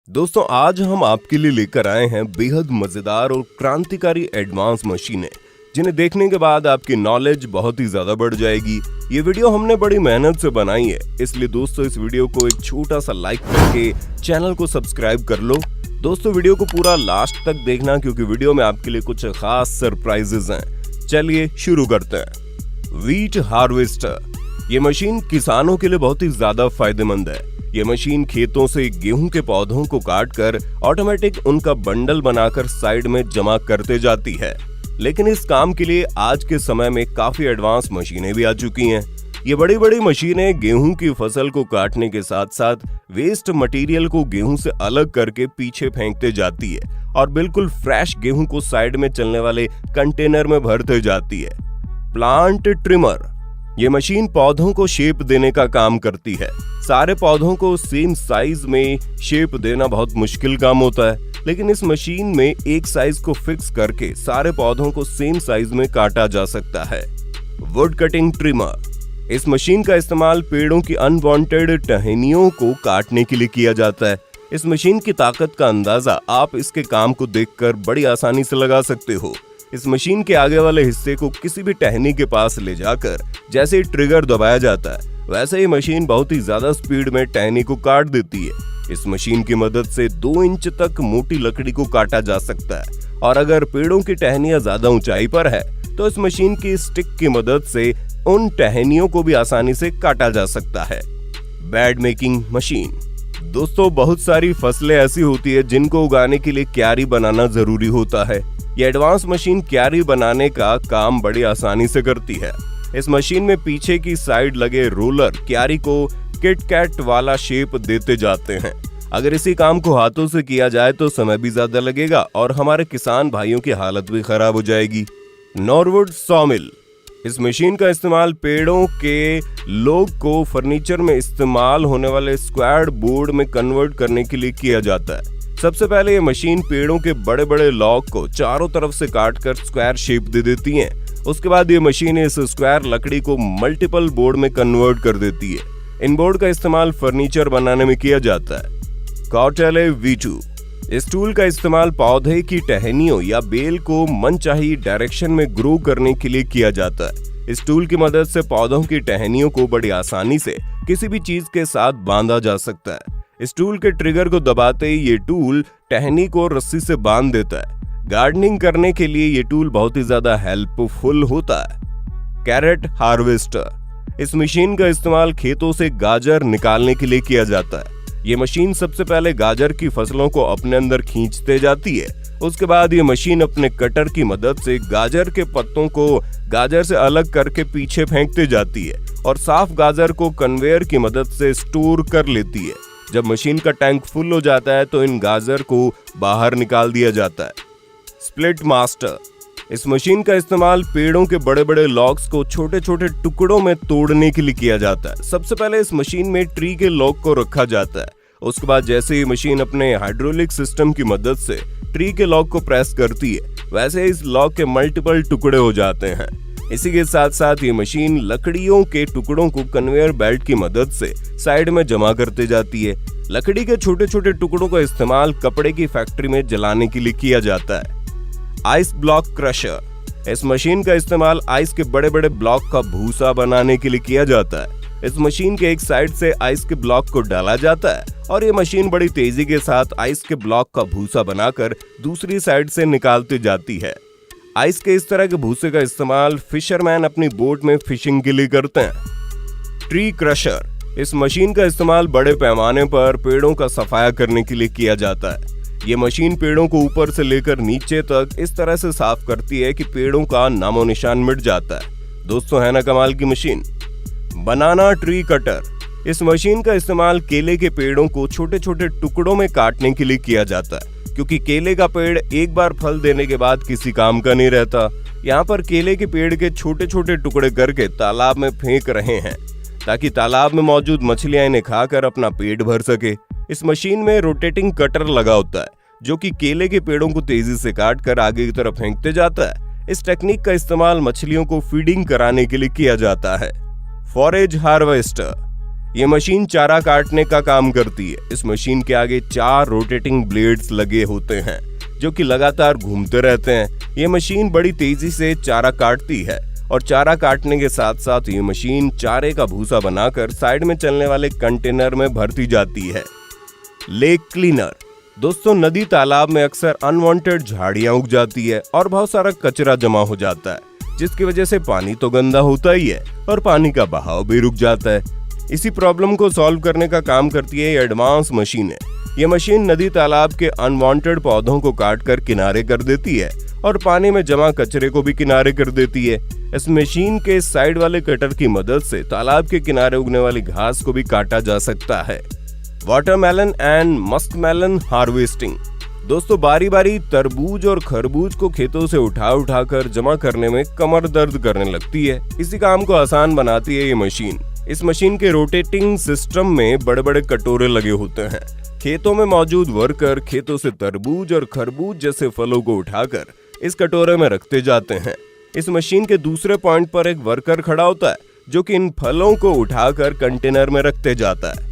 दोस्तों आज हम आपके लिए लेकर आए हैं बेहद मजेदार और क्रांतिकारी एडवांस मशीनें जिन्हें देखने के बाद आपकी नॉलेज बहुत ही ज्यादा बढ़ जाएगी। ये वीडियो हमने बड़ी मेहनत से बनाई है, इसलिए दोस्तों इस वीडियो को एक छोटा सा लाइक करके चैनल को सब्सक्राइब कर लो। दोस्तों वीडियो को पूरा लास्ट तक देखना क्योंकि वीडियो में आपके लिए कुछ खास सरप्राइजेस हैं। चलिए शुरू करते हैं। व्हीट हार्वेस्टर, ये मशीन किसानों के लिए बहुत ही ज्यादा फायदेमंद है। ये मशीन खेतों से गेहूं के पौधों को काटकर ऑटोमेटिक उनका बंडल बनाकर साइड में जमा करते जाती है। लेकिन इस काम के लिए आज के समय में काफी एडवांस मशीनें भी आ चुकी हैं। ये बड़ी बड़ी मशीनें गेहूं की फसल को काटने के साथ साथ वेस्ट मटेरियल को गेहूं से अलग करके पीछे फेंकते जाती है और बिल्कुल फ्रेश गेहूं को साइड में चलने वाले कंटेनर में भरते जाती है। प्लांट ट्रिमर, ये मशीन पौधों को शेप देने का काम करती है। सारे पौधों को सेम साइज में शेप देना बहुत मुश्किल काम होता है, लेकिन इस मशीन में एक साइज को फिक्स करके सारे पौधों को सेम साइज में काटा जा सकता है। वुड कटिंग ट्रिमर, इस मशीन का इस्तेमाल पेड़ों की अनवांटेड टहनियों को काटने के लिए किया जाता है। इस मशीन की ताकत का अंदाजा आप इसके काम को देखकर बड़ी आसानी से लगा सकते हो। इस मशीन के आगे वाले हिस्से को किसी भी टहनी के पास ले जाकर जैसे ही ट्रिगर दबाया जाता है वैसे ही मशीन बहुत ही ज्यादा स्पीड में टहनी को काट देती है। इस मशीन की मदद से 2 इंच तक मोटी लकड़ी को काटा जा सकता है और अगर पेड़ों की टहनियां ज्यादा ऊंचाई पर है तो इस मशीन की स्टिक की मदद से उन टहनियों को भी आसानी से काटा जा सकता है। बेड मेकिंग मशीन, दोस्तों बहुत सारी फसलें ऐसी होती है जिनको उगाने के लिए क्यारी बनाना जरूरी होता है। ये एडवांस मशीन क्यारी बनाने का काम बड़ी आसानी से करती है। इस मशीन में पीछे की साइड लगे रोलर क्यारी को किट कैट वाला शेप देते जाते हैं। अगर इसी काम को हाथों से किया जाए तो समय भी ज्यादा लगेगा और हमारे किसान भाइयों की हालत भी खराब हो जाएगी। नॉरवुड सॉमिल, इस मशीन का इस्तेमाल पेड़ों के लोग को फर्नीचर में इस्तेमाल होने वाले स्क्वायर बोर्ड में कन्वर्ट करने के लिए किया जाता है। सबसे पहले ये मशीन पेड़ों के बड़े बड़े लॉग को चारों तरफ से काटकर स्क्वायर शेप दे देती है। उसके बाद ये मशीन इस स्क्वायर लकड़ी को मल्टीपल बोर्ड में कन्वर्ट कर देती है। इन बोर्ड का इस्तेमाल फर्नीचर बनाने में किया जाता है। कॉटेले V2, इस टूल का इस्तेमाल पौधे की टहनियों या बेल को मनचाही डायरेक्शन में ग्रो करने के लिए किया जाता है। इस टूल की मदद से पौधों की टहनियों को बड़ी आसानी से किसी भी चीज के साथ बांधा जा सकता है। इस टूल के ट्रिगर को दबाते ही ये टूल टहनी को रस्सी से बांध देता है। गार्डनिंग करने के लिए ये टूल बहुत ही ज्यादा हेल्पफुल होता है। कैरेट हार्वेस्टर, इस मशीन का इस्तेमाल खेतों से गाजर निकालने के लिए किया जाता है। ये मशीन सबसे पहले गाजर की फसलों को अपने अंदर खींचते जाती है। उसके बाद ये मशीन अपने कटर की मदद से गाजर के पत्तों को गाजर से अलग करके पीछे फेंकते जाती है और साफ गाजर को कन्वेयर की मदद से स्टोर कर लेती है। जब मशीन का टैंक फुल हो जाता है तो इन गाजर को बाहर निकाल दिया जाता है। स्प्लिट मास्टर, इस मशीन का इस्तेमाल पेड़ों के बड़े बड़े लॉग्स को छोटे छोटे टुकड़ों में तोड़ने के लिए किया जाता है। सबसे पहले इस मशीन में ट्री के लॉग को रखा जाता है। उसके बाद जैसे ही मशीन अपने हाइड्रोलिक सिस्टम की मदद से ट्री के लॉग को प्रेस करती है वैसे इस लॉग के मल्टीपल टुकड़े हो जाते हैं। इसी के साथ साथ ये मशीन लकड़ियों के टुकड़ों को कन्वेयर बेल्ट की मदद से साइड में जमा करते जाती है। लकड़ी के छोटे छोटे टुकड़ों का इस्तेमाल कपड़े की फैक्ट्री में जलाने के लिए किया जाता है। आइस ब्लॉक क्रशर, इस मशीन का इस्तेमाल आइस के बड़े बड़े ब्लॉक का भूसा बनाने के लिए किया जाता है। इस मशीन के एक साइड से आइस के ब्लॉक को डाला जाता है और ये मशीन बड़ी तेजी के साथ आइस के ब्लॉक का भूसा बनाकर दूसरी साइड से निकालती जाती है। आइस के इस तरह के भूसे का इस्तेमाल फिशरमैन अपनी बोट में फिशिंग के लिए करते हैं। ट्री क्रशर, इस मशीन का इस्तेमाल बड़े पैमाने पर पेड़ों का सफाया करने के लिए किया जाता है। ये मशीन पेड़ों को ऊपर से लेकर नीचे तक इस तरह से साफ करती है कि पेड़ों का नामो निशान मिट जाता है। दोस्तों है ना कमाल की मशीन। बनाना ट्री कटर, इस मशीन का इस्तेमाल केले के पेड़ों को छोटे छोटे टुकड़ों में काटने के लिए किया जाता है क्योंकि केले का पेड़ एक बार फल देने के बाद किसी काम का नहीं रहता। यहाँ पर केले के पेड़ के छोटे छोटे टुकड़े करके तालाब में फेंक रहे हैं ताकि तालाब में मौजूद मछलियां इन्हें खाकर अपना पेट भर सके। इस मशीन में रोटेटिंग कटर लगा होता है जो कि केले के पेड़ों को तेजी से काट कर आगे की तरफ फेंकते जाता है। इस टेक्निक का इस्तेमाल मछलियों को फीडिंग कराने के लिए किया जाता है। फॉरेज हार्वेस्टर, ये मशीन चारा काटने का काम करती है। इस मशीन के आगे 4 रोटेटिंग ब्लेड्स लगे होते हैं जो कि लगातार घूमते रहते हैं। ये मशीन बड़ी तेजी से चारा काटती है और चारा काटने के साथ साथ ये मशीन चारे का भूसा बनाकर साइड में चलने वाले कंटेनर में भरती जाती है। Lake cleaner. दोस्तों, नदी तालाब में अक्सर अनवांटेड झाड़ियां उग जाती है और बहुत सारा कचरा जमा हो जाता है, जिसकी वजह से पानी तो गंदा होता ही है और पानी का बहाव भी रुक जाता है। इसी प्रॉब्लम को सॉल्व करने का काम करती है एडवांस मशीनें। ये मशीन नदी तालाब के अनवांटेड पौधों को काट कर किनारे कर देती है और पानी में जमा कचरे को भी किनारे कर देती है। इस मशीन के साइड वाले कटर की मदद से तालाब के किनारे उगने वाली घास को भी काटा जा सकता है। Watermelon and muskmelon harvesting. दोस्तों, बारी बारी तरबूज और खरबूज को खेतों से उठा कर जमा करने में कमर दर्द करने लगती है। इसी काम को आसान बनाती है ये मशीन। इस मशीन के रोटेटिंग सिस्टम में बड़े बड़े कटोरे लगे होते हैं। खेतों में मौजूद वर्कर खेतों से तरबूज और खरबूज जैसे फलों को उठाकर इस कटोरे में रखते जाते हैं। इस मशीन के दूसरे पॉइंट पर एक वर्कर खड़ा होता है जो कि इन फलों को उठाकर कंटेनर में रखते जाता है।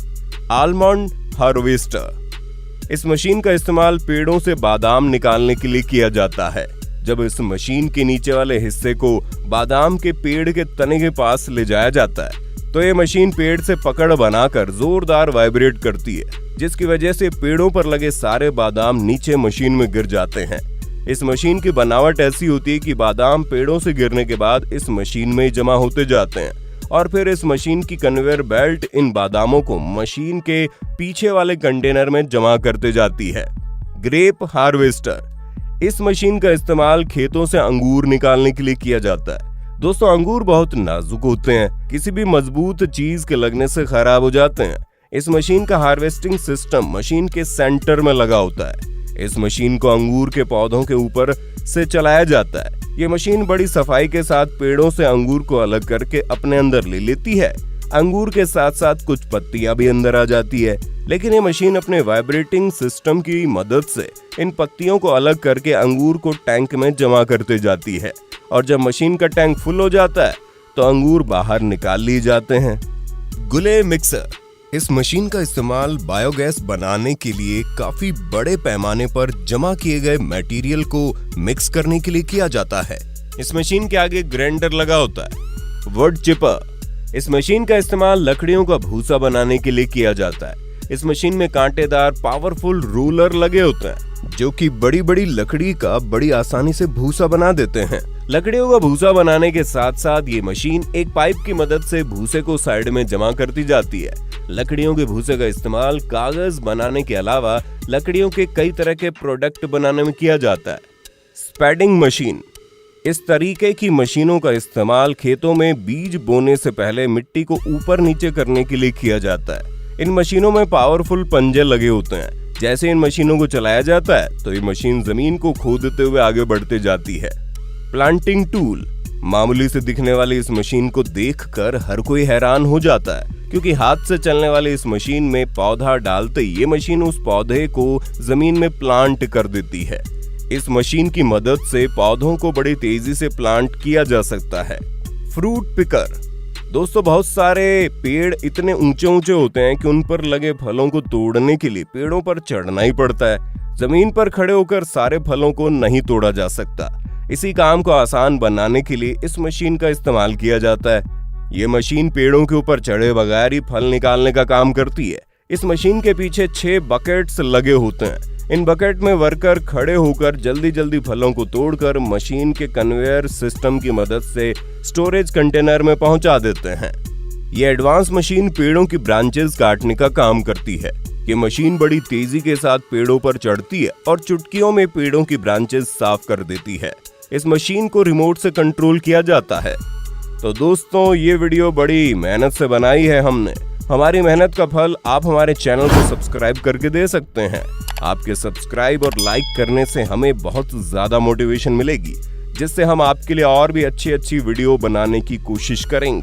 Almond harvester. इस मशीन का इस्तेमाल पेड़ों से बादाम निकालने के लिए किया जाता है। जब इस मशीन के नीचे वाले हिस्से को बादाम के पेड़ के तने के पास ले जाया जाता है तो ये मशीन पेड़ से पकड़ बनाकर जोरदार वाइब्रेट करती है, जिसकी वजह से पेड़ों पर लगे सारे बादाम नीचे मशीन में गिर जाते हैं। इस मशीन की बनावट ऐसी होती है कि बादाम पेड़ों से गिरने के बाद इस मशीन में जमा होते जाते हैं और फिर इस मशीन की कन्वेयर बेल्ट इन बादामों को मशीन के पीछे वाले कंटेनर में जमा करते जाती है। Grep harvester. इस मशीन का इस्तेमाल खेतों से अंगूर निकालने के लिए किया जाता है। दोस्तों, अंगूर बहुत नाजुक होते हैं, किसी भी मजबूत चीज के लगने से खराब हो जाते हैं। इस मशीन का हार्वेस्टिंग सिस्टम मशीन के सेंटर में लगा होता है। इस मशीन को अंगूर के पौधों के ऊपर से चलाया जाता है। ये मशीन बड़ी सफाई के साथ पेड़ों से अंगूर को अलग करके अपने अंदर ले लेती है। अंगूर के साथ साथ कुछ पत्तियां भी अंदर आ जाती है, लेकिन ये मशीन अपने वाइब्रेटिंग सिस्टम की मदद से इन पत्तियों को अलग करके अंगूर को टैंक में जमा करते जाती है और जब मशीन का टैंक फुल हो जाता है तो अंगूर बाहर निकाल लिए जाते हैं। गुले मिक्सर। इस मशीन का इस्तेमाल बायोगैस बनाने के लिए काफी बड़े पैमाने पर जमा किए गए मटेरियल को मिक्स करने के लिए किया जाता है। इस मशीन के आगे ग्राइंडर लगा होता है। Would cheaper. इस मशीन का इस्तेमाल लकड़ियों का भूसा बनाने के लिए किया जाता है। इस मशीन में कांटेदार पावरफुल रोलर लगे होते हैं जो कि बड़ी बड़ी लकड़ी का बड़ी आसानी से भूसा बना देते हैं। लकड़ियों का भूसा बनाने के साथ साथ ये मशीन एक पाइप की मदद से भूसे को साइड में जमा करती जाती है। लकड़ियों के भूसे का इस्तेमाल कागज बनाने के अलावा लकड़ियों के कई तरह के प्रोडक्ट बनाने में किया जाता है। स्पैडिंग मशीन। इस तरीके की मशीनों का इस्तेमाल खेतों में बीज बोने से पहले मिट्टी को ऊपर नीचे करने के लिए किया जाता है। इन मशीनों में पावरफुल पंजे लगे होते हैं। जैसे इन मशीनों को चलाया जाता है तो ये मशीन जमीन को खोदते हुए आगे बढ़ते जाती है। Planting tool. मामूली से दिखने वाली इस मशीन को देखकर हर कोई हैरान हो जाता है, क्योंकि हाथ से चलने वाली इस मशीन में पौधा डालते ये मशीन उस पौधे को जमीन में प्लांट कर देती है। इस मशीन की मदद से पौधों को बड़ी तेजी से प्लांट किया जा सकता है। Fruit picker. दोस्तों, बहुत सारे पेड़ इतने ऊंचे ऊंचे होते हैं कि उन पर लगे फलों को तोड़ने के लिए पेड़ों पर चढ़ना ही पड़ता है। जमीन पर खड़े होकर सारे फलों को नहीं तोड़ा जा सकता। इसी काम को आसान बनाने के लिए इस मशीन का इस्तेमाल किया जाता है। ये मशीन पेड़ों के ऊपर चढ़े बगैर ही फल निकालने का काम करती है। इस मशीन के पीछे 6 बकेट्स लगे होते हैं। इन बकेट में वर्कर खड़े होकर जल्दी जल्दी फलों को तोड़कर मशीन के कन्वेयर सिस्टम की मदद से स्टोरेज कंटेनर में पहुंचा देते हैं। ये एडवांस मशीन पेड़ों की ब्रांचेस काटने का काम करती है। ये मशीन बड़ी तेजी के साथ पेड़ों पर चढ़ती है और चुटकियों में पेड़ों की ब्रांचेस साफ कर देती है। इस मशीन को रिमोट से कंट्रोल किया जाता है। तो दोस्तों, ये वीडियो बड़ी मेहनत से बनाई है हमने। हमारी मेहनत का फल आप हमारे चैनल को सब्सक्राइब करके दे सकते हैं। आपके सब्सक्राइब और लाइक करने से हमें बहुत ज्यादा मोटिवेशन मिलेगी, जिससे हम आपके लिए और भी अच्छी वीडियो बनाने की कोशिश करेंगे।